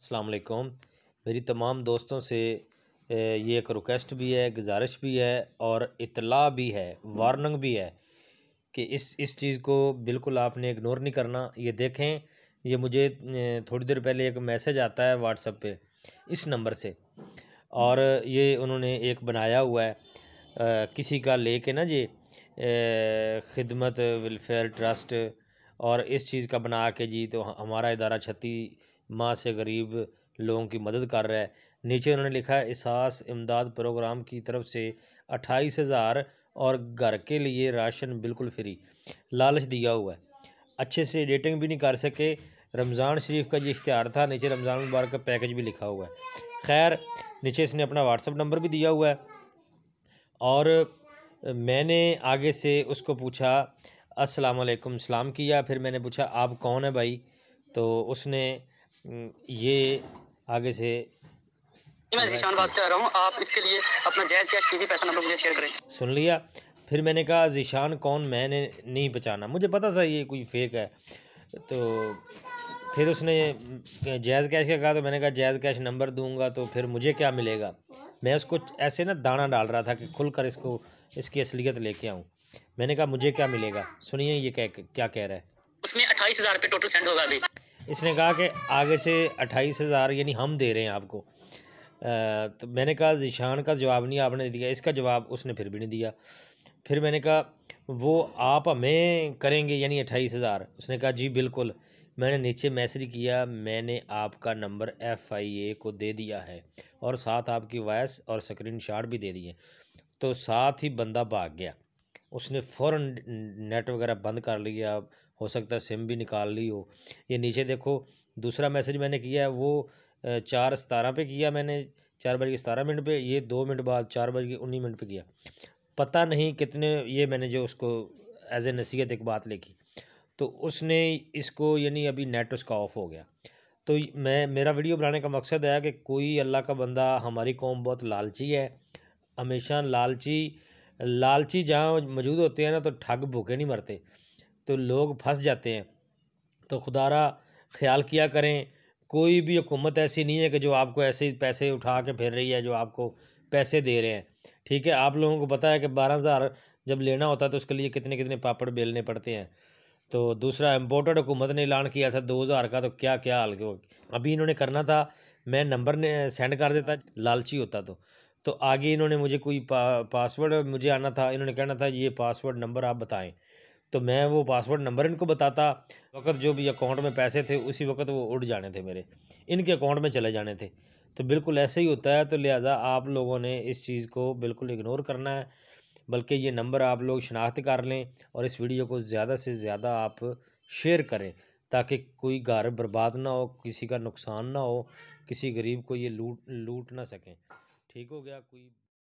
अस्सलाम वालेकुम। मेरी तमाम दोस्तों से ये एक रिक्वेस्ट भी है, गुजारिश भी है और इत्तला भी है, वार्निंग भी है कि इस चीज़ को बिल्कुल आपने इग्नोर नहीं करना। ये देखें, ये मुझे थोड़ी देर पहले एक मैसेज आता है व्हाट्सएप पे इस नंबर से, और ये उन्होंने एक बनाया हुआ है किसी का लेके ना जी, खिदमत वेलफेयर ट्रस्ट और इस चीज़ का बना के जी, तो हमारा इदारा 36 माह से गरीब लोगों की मदद कर रहा है। नीचे उन्होंने लिखा है एहसास इमदाद प्रोग्राम की तरफ से 28,000 और घर के लिए राशन बिल्कुल फ्री, लालच दिया हुआ है। अच्छे से एडिटिंग भी नहीं कर सके। रमज़ान शरीफ का ये इश्तिहार था, नीचे रमज़ान मुबारक का पैकेज भी लिखा हुआ है। खैर, नीचे इसने अपना व्हाट्सअप नंबर भी दिया हुआ है और मैंने आगे से उसको पूछा, अस्सलाम वालेकुम सलाम किया। फिर मैंने पूछा आप कौन है भाई, तो उसने ये आगे से मैं ज़ीशान बात कर रहा हूँ। आप इसके लिए अपना जायज़ कैश कीजिए, पैसा नंबर मुझे शेयर करें। सुन लिया। फिर मैंने कहा ज़ीशान कौन, मैंने नहीं पहचाना, मुझे पता था ये कोई फेक है। तो फिर उसने जायज़ कैश का कहा, तो मैंने कहा जायज़ कैश नंबर दूंगा तो फिर मुझे क्या मिलेगा। मैं उसको ऐसे ना दाना डाल रहा था कि खुलकर इसको इसकी असलियत लेके आऊँ। मैंने कहा मुझे क्या मिलेगा, सुनिए ये क्या कह रहा है। उसमें 28,000 रुपये टोटल सेंड होगा अभी। इसने कहा कि आगे से 28,000 यानी हम दे रहे हैं आपको। तो मैंने कहा ज़ीशान का जवाब नहीं आपने दिया, इसका जवाब उसने फिर भी नहीं दिया। फिर मैंने कहा वो आप हमें करेंगे यानी 28,000। उसने कहा जी बिल्कुल। मैंने नीचे मैसेज किया, मैंने आपका नंबर FIA को दे दिया है और साथ आपकी वॉइस और स्क्रीनशॉट भी दे दिए। तो साथ ही बंदा भाग गया, उसने फ़ौरन नेट वगैरह बंद कर लिया, हो सकता है सिम भी निकाल ली हो। ये नीचे देखो, दूसरा मैसेज मैंने किया है वो 4:17 पे किया मैंने, 4:17 पे। ये 2 मिनट बाद 4:19 पे किया। पता नहीं कितने ये मैंने जो उसको एज ए नसीहत एक बात लिखी, तो उसने इसको यानी अभी नेट उसका ऑफ हो गया। तो मेरा वीडियो बनाने का मकसद है कि कोई अल्लाह का बंदा, हमारी कौम बहुत लालची है, हमेशा लालची लालची जहाँ मौजूद होते हैं ना, तो ठग भूखे नहीं मरते, तो लोग फंस जाते हैं। तो खुदारा ख्याल किया करें, कोई भी हुकूमत ऐसी नहीं है कि जो आपको ऐसे ही पैसे उठा के फिर रही है, जो आपको पैसे दे रहे हैं। ठीक है, आप लोगों को पता है कि 12,000 जब लेना होता है तो उसके लिए कितने कितने पापड़ बेलने पड़ते हैं। तो दूसरा इम्पोर्टेड हुकूमत ने ऐलान किया था 2,000 का, तो क्या क्या हाल हो। अभी इन्होंने करना था, मैं नंबर ने सेंड कर देता लालची होता तो आगे इन्होंने मुझे कोई पासवर्ड मुझे आना था, इन्होंने कहना था ये पासवर्ड नंबर आप बताएं, तो मैं वो पासवर्ड नंबर इनको बताता। वक्त जो भी अकाउंट में पैसे थे उसी वक्त वो उड़ जाने थे, मेरे इनके अकाउंट में चले जाने थे। तो बिल्कुल ऐसे ही होता है। तो लिहाजा आप लोगों ने इस चीज़ को बिल्कुल इग्नोर करना है, बल्कि ये नंबर आप लोग शनाख्त कर लें और इस वीडियो को ज़्यादा से ज़्यादा आप शेयर करें, ताकि कोई घर बर्बाद ना हो, किसी का नुकसान ना हो, किसी गरीब को ये लूट ना सकें। ठीक हो गया कोई।